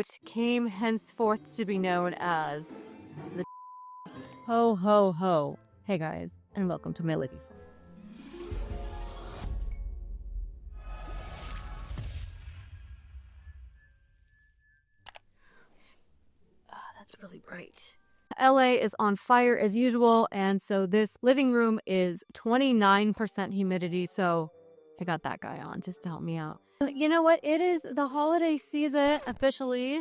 which came henceforth to be known as the Ho ho ho. Hey guys, and welcome to my living room. That's really bright. LA is on fire as usual, and so this living room is 29% humidity, so I got that guy on just to help me out. You know what? It is the holiday season officially.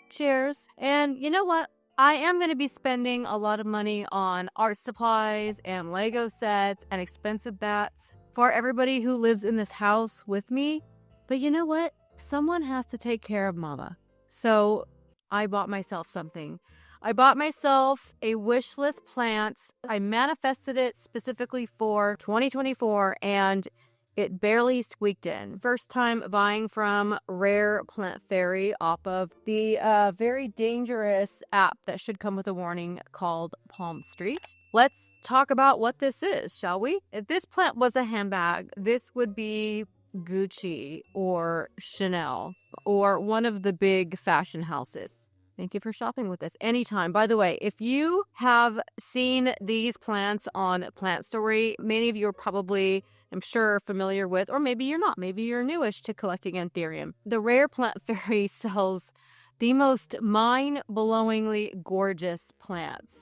Cheers. And you know what? I am going to be spending a lot of money on art supplies and Lego sets and expensive bats for everybody who lives in this house with me. But you know what? Someone has to take care of Mama. So I bought myself something. I bought myself a wish list plant. I manifested it specifically for 2024 and it barely squeaked in. First time buying from Plantstory off of the very dangerous app that should come with a warning called Palm Street. Let's talk about what this is, shall we? If this plant was a handbag, this would be Gucci or Chanel or one of the big fashion houses. Thank you for shopping with us anytime. By the way, if you have seen these plants on Plantstory, many of you are probably, I'm sure, familiar with, or maybe you're not. Maybe you're newish to collecting Anthurium. The Rare Plant Fairy sells the most mind-blowingly gorgeous plants.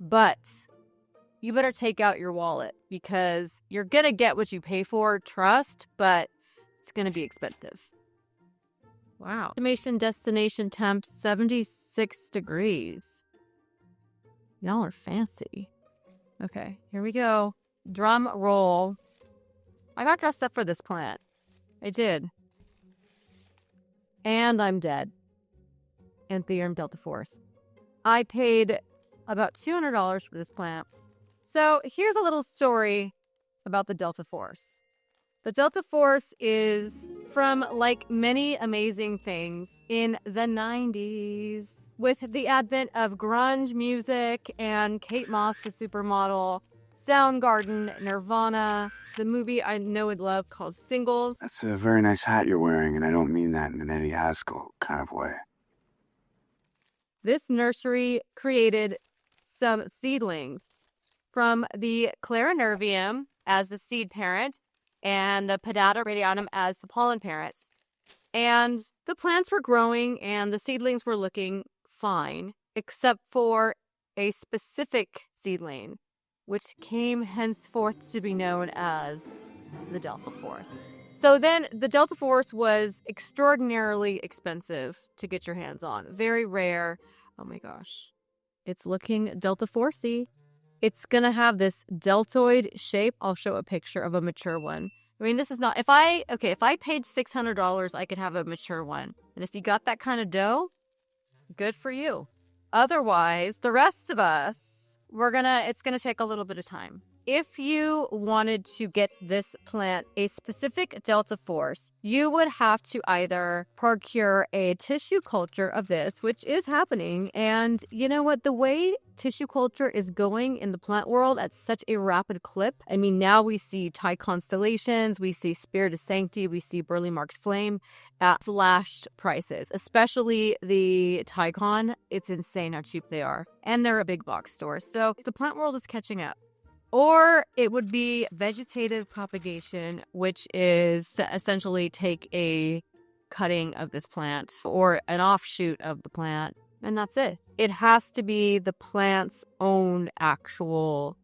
But you better take out your wallet because you're going to get what you pay for, trust, but it's going to be expensive. Wow. Estimation destination temp 76 degrees. Y'all are fancy. Okay, here we go. Drum roll. I got dressed up for this plant. I did. And I'm dead. Anthurium Delta Force. I paid about $200 for this plant. So here's a little story about the Delta Force. The Delta Force is from, like many amazing things, in the 90s. With the advent of grunge music and Kate Moss, the supermodel, Soundgarden, Nirvana, the movie I know and love called Singles. That's a very nice hat you're wearing, and I don't mean that in an Eddie Haskell kind of way. This nursery created some seedlings from the Clarinervium as the seed parent and the Pedata radiatum as the pollen parents. And the plants were growing and the seedlings were looking fine, except for a specific seedling, which came henceforth to be known as the Delta Force. So then the Delta Force was extraordinarily expensive to get your hands on. Very rare. Oh my gosh. It's looking Delta Force-y. It's going to have this deltoid shape. I'll show a picture of a mature one. I mean, this is not, if I paid $600, I could have a mature one. And if you got that kind of dough, good for you. Otherwise, the rest of us, it's going to take a little bit of time. If you wanted to get this plant a specific Delta Force, you would have to either procure a tissue culture of this, which is happening. And you know what? The way tissue culture is going in the plant world at such a rapid clip. I mean, now we see Thai constellations, we see Spirit of Sanctity, we see Burley Mark's Flame at slashed prices, especially the Tycon. It's insane how cheap they are. And they're a big box store. So the plant world is catching up. Or it would be vegetative propagation, which is to essentially take a cutting of this plant or an offshoot of the plant, and that's it. It has to be the plant's own actual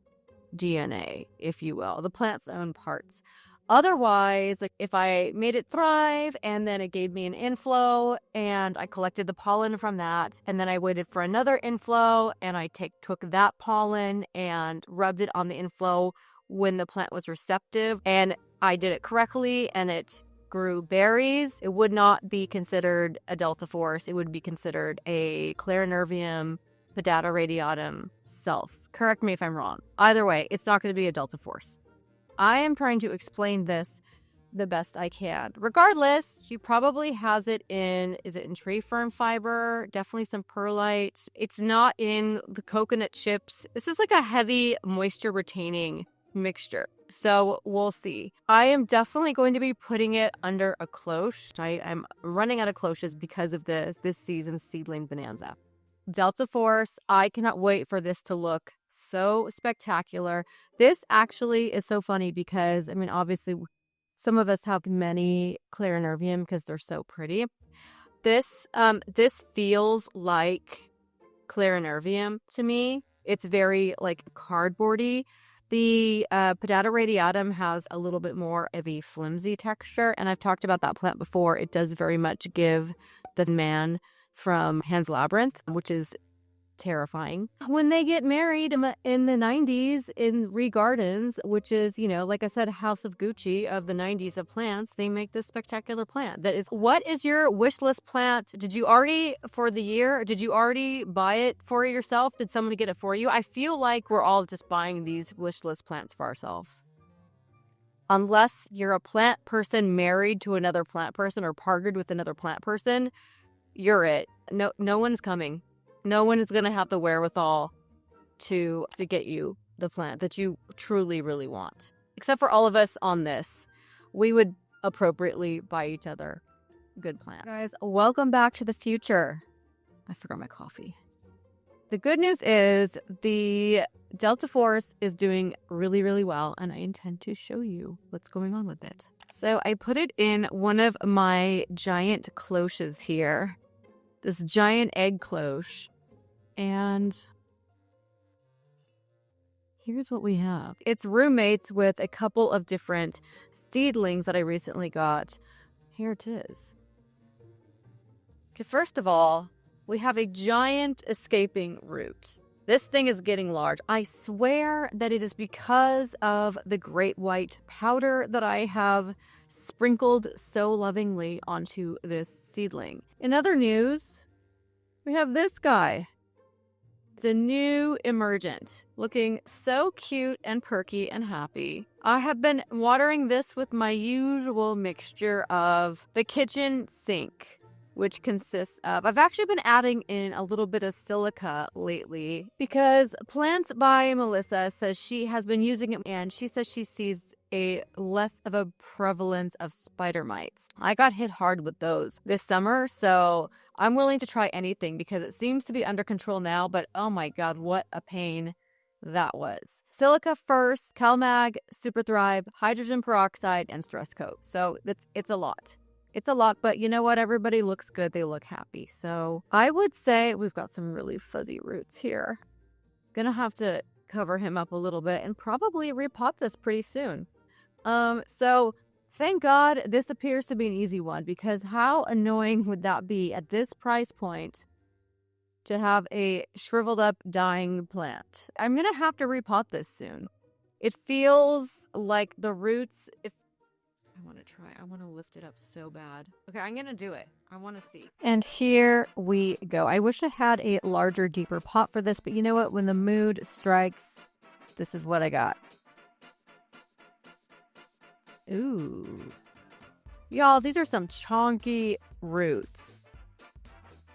DNA, if you will, the plant's own parts. Otherwise, like if I made it thrive and then it gave me an inflow and I collected the pollen from that and then I waited for another inflow and I took that pollen and rubbed it on the inflow when the plant was receptive and I did it correctly and it grew berries, it would not be considered a Delta Force. It would be considered a Clarinervium Pedata radiatum self. Correct me if I'm wrong. Either way, it's not going to be a Delta Force. I am trying to explain this the best I can. Regardless, she probably has it in, is it in tree fern fiber? Definitely some perlite. It's not in the coconut chips. This is like a heavy moisture retaining mixture. So we'll see. I am definitely going to be putting it under a cloche. I'm running out of cloches because of this season's seedling bonanza. Delta Force, I cannot wait for this to look so spectacular. This actually is so funny because, I mean, obviously some of us have many Clarinervium because they're so pretty. This feels like Clarinervium to me. It's very like cardboardy. The Podata radiatum has a little bit more of a flimsy texture, and I've talked about that plant before. It does very much give the man from Pan's Labyrinth, which is terrifying. When they get married in the 90s in Ree Gardens, which is, you know, like I said, House of Gucci of the 90s of plants, they make this spectacular plant. That is, what is your wish list plant? Did you already, for the year, did you already buy it for yourself? Did someone get it for you? I feel like we're all just buying these wish list plants for ourselves. Unless you're a plant person married to another plant person or partnered with another plant person, you're it. No one's coming. No one is going to have the wherewithal to get you the plant that you truly, really want. Except for all of us on this. We would appropriately buy each other good plant. Guys, welcome back to the future. I forgot my coffee. The good news is the Delta Force is doing really, really well, and I intend to show you what's going on with it. So I put it in one of my giant cloches here. This giant egg cloche. And here's what we have. It's roommates with a couple of different seedlings that I recently got. Here it is. Okay, first of all, we have a giant escaping root. This thing is getting large. I swear that it is because of the great white powder that I have sprinkled so lovingly onto this seedling. In other news, we have this guy. The new emergent, looking so cute and perky and happy. I have been watering this with my usual mixture of the kitchen sink, which consists of, I've actually been adding in a little bit of silica lately because Plants by Melissa says she has been using it and she says she sees a less of a prevalence of spider mites. I got hit hard with those this summer, so I'm willing to try anything because it seems to be under control now, but oh my god, what a pain that was. Silica first, CalMag, Super Thrive, hydrogen peroxide, and stress coat. So it's a lot. It's a lot, but you know what? Everybody looks good. They look happy. So I would say we've got some really fuzzy roots here. Gonna have to cover him up a little bit and probably repot this pretty soon. So thank God this appears to be an easy one because how annoying would that be at this price point to have a shriveled up dying plant? I'm going to have to repot this soon. It feels like the roots, I want to lift it up so bad. Okay, I'm going to do it. I want to see. And here we go. I wish I had a larger, deeper pot for this, but you know what? When the mood strikes, this is what I got. Ooh. Y'all, these are some chonky roots.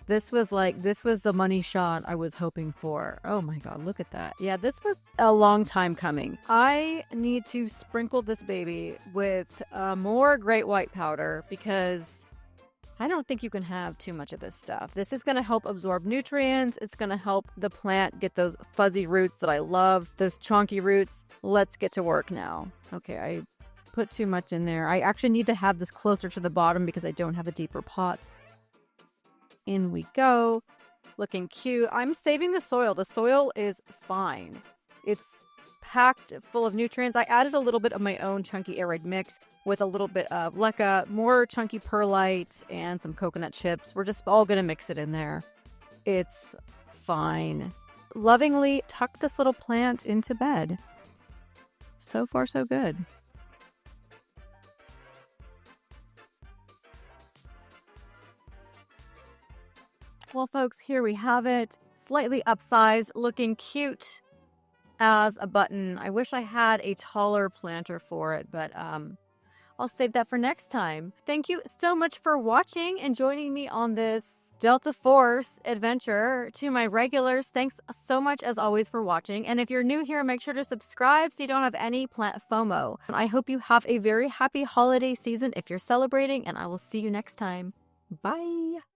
This was the money shot I was hoping for. Oh my god, look at that. Yeah, this was a long time coming. I need to sprinkle this baby with more great white powder because I don't think you can have too much of this stuff. This is going to help absorb nutrients. It's going to help the plant get those fuzzy roots that I love, those chonky roots. Let's get to work now. Okay, I put too much in there. I actually need to have this closer to the bottom because I don't have a deeper pot. In we go. Looking cute. I'm saving the soil. The soil is fine. It's packed full of nutrients. I added a little bit of my own chunky arid mix with a little bit of leca, more chunky perlite, and some coconut chips. We're just all going to mix it in there. It's fine. Lovingly tuck this little plant into bed. So far, so good. Well, folks, here we have it. Slightly upsized, looking cute as a button. I wish I had a taller planter for it, but I'll save that for next time. Thank you so much for watching and joining me on this Delta Force adventure. To my regulars, thanks so much as always for watching. And if you're new here, make sure to subscribe so you don't have any plant FOMO. And I hope you have a very happy holiday season if you're celebrating, and I will see you next time. Bye.